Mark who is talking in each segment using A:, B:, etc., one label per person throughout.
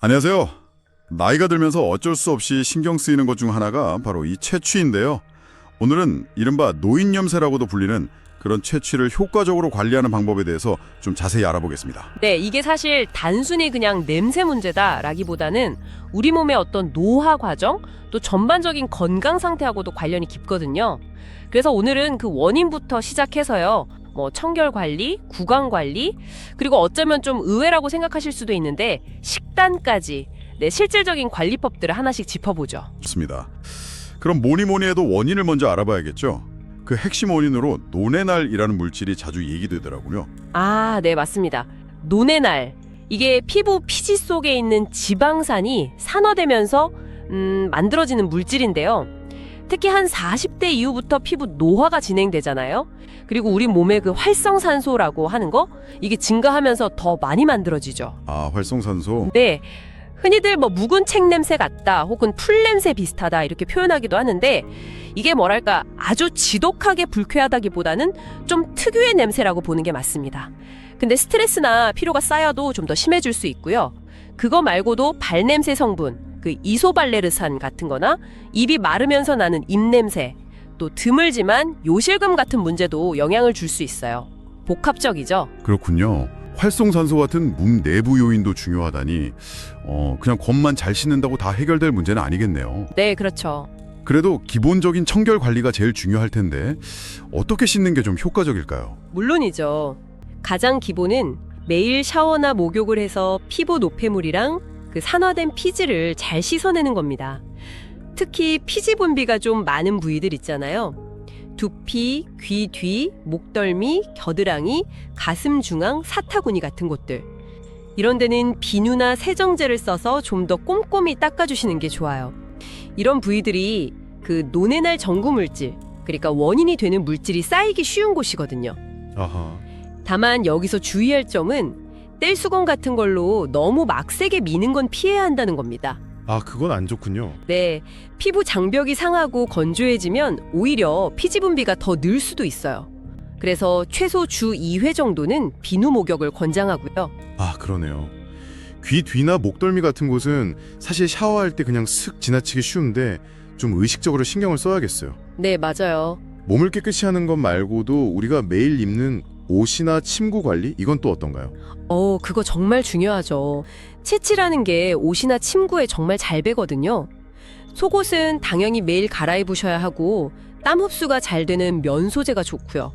A: 안녕하세요. 나이가 들면서 어쩔 수 없이 신경 쓰이는 것 중 하나가 바로 이 채취인데요. 오늘은 이른바 노인염새라고도 불리는 그런 채취를 효과적으로 관리하는 방법에 대해서 좀 자세히 알아보겠습니다.
B: 네, 이게 사실 단순히 그냥 냄새 문제다라기보다는 우리 몸의 어떤 노화 과정, 또 전반적인 건강 상태하고도 관련이 깊거든요. 그래서 오늘은 그 원인부터 시작해서요. 청결 관리, 구강 관리, 그리고 어쩌면 좀 의외라고 생각하실 수도 있는데 식단까지 실질적인 관리법들을 하나씩 짚어보죠.
A: 좋습니다. 그럼 뭐니 해도 원인을 먼저 알아봐야겠죠. 그 핵심 원인으로 노네날이라는 물질이 자주 얘기되더라고요.
B: 아, 네, 맞습니다. 노네날. 이게 피부 피지 속에 있는 지방산이 산화되면서 만들어지는 물질인데요. 특히 한 40대 이후부터 피부 노화가 진행되잖아요. 그리고 우리 몸의 그 활성산소라고 하는 거, 이게 증가하면서 더 많이 만들어지죠.
A: 아, 활성산소?
B: 네. 흔히들 묵은 책 냄새 같다 혹은 풀 냄새 비슷하다 이렇게 표현하기도 하는데, 이게 뭐랄까 아주 지독하게 불쾌하다기보다는 좀 특유의 냄새라고 보는 게 맞습니다. 근데 스트레스나 피로가 쌓여도 좀 더 심해질 수 있고요. 그거 말고도 발냄새 성분, 그 이소발레르산 같은 거나 입이 마르면서 나는 입냄새, 또 드물지만 요실금 같은 문제도 영향을 줄 수 있어요. 복합적이죠.
A: 그렇군요. 활성산소 같은 몸 내부 요인도 중요하다니 그냥 겉만 잘 씻는다고 다 해결될 문제는 아니겠네요.
B: 네, 그렇죠.
A: 그래도 기본적인 청결 관리가 제일 중요할 텐데 어떻게 씻는 게 좀 효과적일까요?
B: 물론이죠. 가장 기본은 매일 샤워나 목욕을 해서 피부 노폐물이랑 그 산화된 피지를 잘 씻어내는 겁니다. 특히 피지 분비가 좀 많은 부위들 있잖아요. 두피, 귀 뒤, 목덜미, 겨드랑이, 가슴 중앙, 사타구니 같은 곳들. 이런 데는 비누나 세정제를 써서 좀 더 꼼꼼히 닦아주시는 게 좋아요. 이런 부위들이 그 노네날 전구 물질, 그러니까 원인이 되는 물질이 쌓이기 쉬운 곳이거든요.
A: 아하.
B: 다만 여기서 주의할 점은 뗄수건 같은 걸로 너무 막 세게 미는 건 피해야 한다는 겁니다.
C: 아, 그건 안 좋군요.
B: 네, 피부 장벽이 상하고 건조해지면 오히려 피지 분비가 더 늘 수도 있어요. 그래서 최소 주 2회 정도는 비누 목욕을 권장하고요.
C: 아, 그러네요. 귀 뒤나 목덜미 같은 곳은 사실 샤워할 때 그냥 슥 지나치기 쉬운데 좀 의식적으로 신경을 써야겠어요.
B: 네, 맞아요.
C: 몸을 깨끗이 하는 것 말고도 우리가 매일 입는 옷이나 침구 관리? 이건 또 어떤가요?
B: 그거 정말 중요하죠. 채취라는 게 옷이나 침구에 정말 잘 배거든요. 속옷은 당연히 매일 갈아입으셔야 하고 땀 흡수가 잘 되는 면 소재가 좋고요.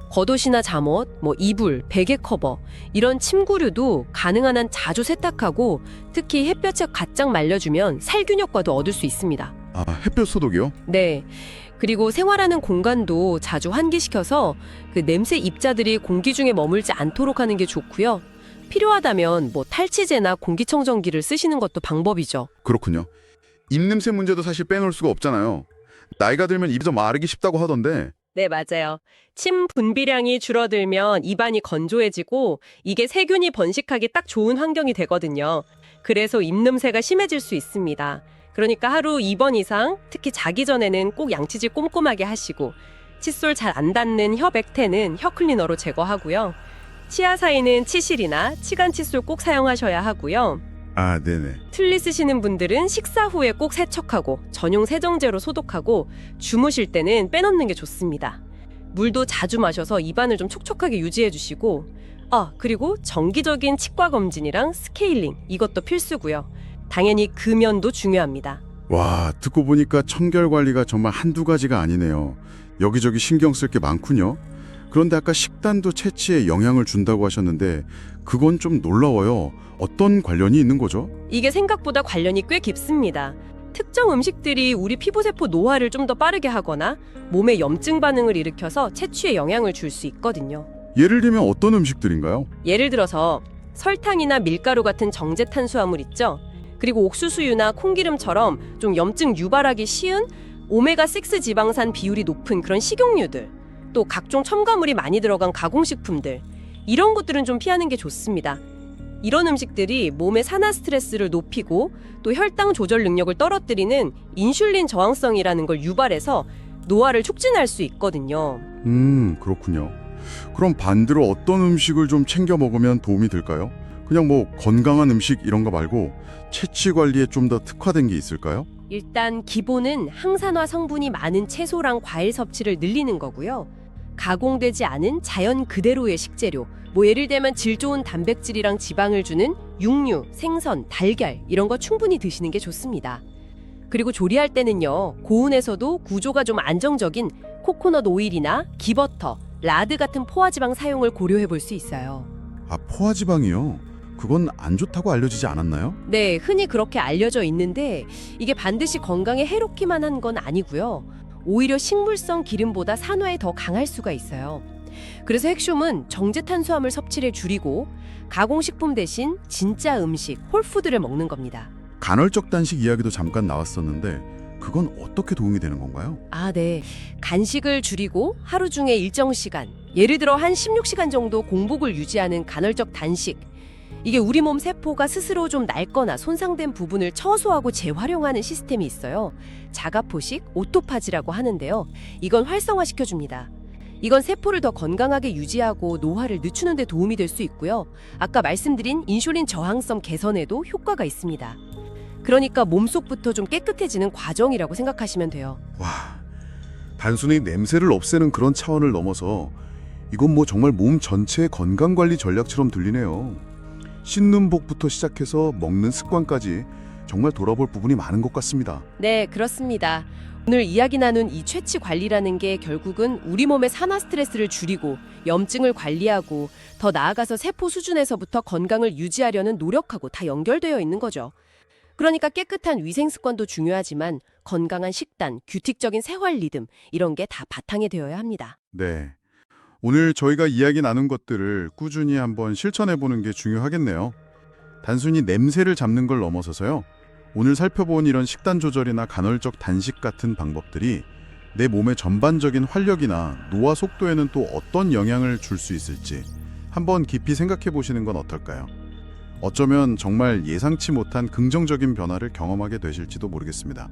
B: 겉옷이나 잠옷, 이불, 베개 커버 이런 침구류도 가능한 한 자주 세탁하고 특히 햇볕에 가짝 말려주면 살균 효과도 얻을 수 있습니다.
A: 아, 햇볕 소독이요?
B: 네. 그리고 생활하는 공간도 자주 환기시켜서 그 냄새 입자들이 공기 중에 머물지 않도록 하는 게 좋고요. 필요하다면 탈취제나 공기청정기를 쓰시는 것도 방법이죠.
A: 그렇군요. 입냄새 문제도 사실 빼놓을 수가 없잖아요. 나이가 들면 입이 더 마르기 쉽다고 하던데.
B: 네, 맞아요. 침 분비량이 줄어들면 입안이 건조해지고 이게 세균이 번식하기 딱 좋은 환경이 되거든요. 그래서 입냄새가 심해질 수 있습니다. 그러니까 하루 2번 이상, 특히 자기 전에는 꼭 양치질 꼼꼼하게 하시고 칫솔 잘 안 닿는 혀 백태는 혀 클리너로 제거하고요. 치아 사이는 치실이나 치간 칫솔 꼭 사용하셔야 하고요.
A: 아, 네네.
B: 틀니 쓰시는 분들은 식사 후에 꼭 세척하고 전용 세정제로 소독하고 주무실 때는 빼놓는 게 좋습니다. 물도 자주 마셔서 입안을 좀 촉촉하게 유지해 주시고 그리고 정기적인 치과 검진이랑 스케일링 이것도 필수고요. 당연히 금연도 중요합니다.
A: 와, 듣고 보니까 청결 관리가 정말 한두 가지가 아니네요. 여기저기 신경 쓸 게 많군요. 그런데 아까 식단도 채취에 영향을 준다고 하셨는데 그건 좀 놀라워요. 어떤 관련이 있는 거죠?
B: 이게 생각보다 관련이 꽤 깊습니다. 특정 음식들이 우리 피부세포 노화를 좀 더 빠르게 하거나 몸에 염증 반응을 일으켜서 채취에 영향을 줄 수 있거든요.
A: 예를 들면 어떤 음식들인가요?
B: 예를 들어서 설탕이나 밀가루 같은 정제 탄수화물 있죠? 그리고 옥수수유나 콩기름처럼 좀 염증 유발하기 쉬운 오메가6 지방산 비율이 높은 그런 식용유들, 또 각종 첨가물이 많이 들어간 가공식품들, 이런 것들은 좀 피하는 게 좋습니다. 이런 음식들이 몸의 산화 스트레스를 높이고 또 혈당 조절 능력을 떨어뜨리는 인슐린 저항성이라는 걸 유발해서 노화를 촉진할 수 있거든요.
A: 그렇군요. 그럼 반대로 어떤 음식을 좀 챙겨 먹으면 도움이 될까요? 그냥 뭐 건강한 음식 이런 거 말고 채취 관리에 좀 더 특화된 게 있을까요?
B: 일단 기본은 항산화 성분이 많은 채소랑 과일 섭취를 늘리는 거고요. 가공되지 않은 자연 그대로의 식재료, 뭐 예를 들면 질 좋은 단백질이랑 지방을 주는 육류, 생선, 달걀 이런 거 충분히 드시는 게 좋습니다. 그리고 조리할 때는요, 고온에서도 구조가 좀 안정적인 코코넛 오일이나 기버터, 라드 같은 포화지방 사용을 고려해 볼 수 있어요.
A: 아, 포화지방이요? 그건 안 좋다고 알려지지 않았나요?
B: 네, 흔히 그렇게 알려져 있는데 이게 반드시 건강에 해롭기만 한 건 아니고요. 오히려 식물성 기름보다 산화에 더 강할 수가 있어요. 그래서 핵심은 정제 탄수화물 섭취를 줄이고 가공식품 대신 진짜 음식, 홀푸드를 먹는 겁니다.
A: 간헐적 단식 이야기도 잠깐 나왔었는데 그건 어떻게 도움이 되는 건가요?
B: 아, 네. 간식을 줄이고 하루 중에 일정 시간, 예를 들어 한 16시간 정도 공복을 유지하는 간헐적 단식. 이게 우리 몸 세포가 스스로 좀 낡거나 손상된 부분을 처소하고 재활용하는 시스템이 있어요. 자가포식, 오토파지라고 하는데요. 이건 활성화시켜줍니다. 이건 세포를 더 건강하게 유지하고 노화를 늦추는 데 도움이 될 수 있고요. 아까 말씀드린 인슐린 저항성 개선에도 효과가 있습니다. 그러니까 몸속부터 좀 깨끗해지는 과정이라고 생각하시면 돼요.
D: 와, 단순히 냄새를 없애는 그런 차원을 넘어서 이건 뭐 정말 몸 전체의 건강관리 전략처럼 들리네요. 씻는 복부터 시작해서 먹는 습관까지 정말 돌아볼 부분이 많은 것 같습니다.
B: 네, 그렇습니다. 오늘 이야기 나눈 이 채취 관리라는 게 결국은 우리 몸의 산화 스트레스를 줄이고 염증을 관리하고 더 나아가서 세포 수준에서부터 건강을 유지하려는 노력하고 다 연결되어 있는 거죠. 그러니까 깨끗한 위생 습관도 중요하지만 건강한 식단, 규칙적인 생활 리듬 이런 게 다 바탕이 되어야 합니다.
A: 네. 오늘 저희가 이야기 나눈 것들을 꾸준히 한번 실천해보는 게 중요하겠네요. 단순히 냄새를 잡는 걸 넘어서서요. 오늘 살펴본 이런 식단 조절이나 간헐적 단식 같은 방법들이 내 몸의 전반적인 활력이나 노화 속도에는 또 어떤 영향을 줄 수 있을지 한번 깊이 생각해 보시는 건 어떨까요? 어쩌면 정말 예상치 못한 긍정적인 변화를 경험하게 되실지도 모르겠습니다.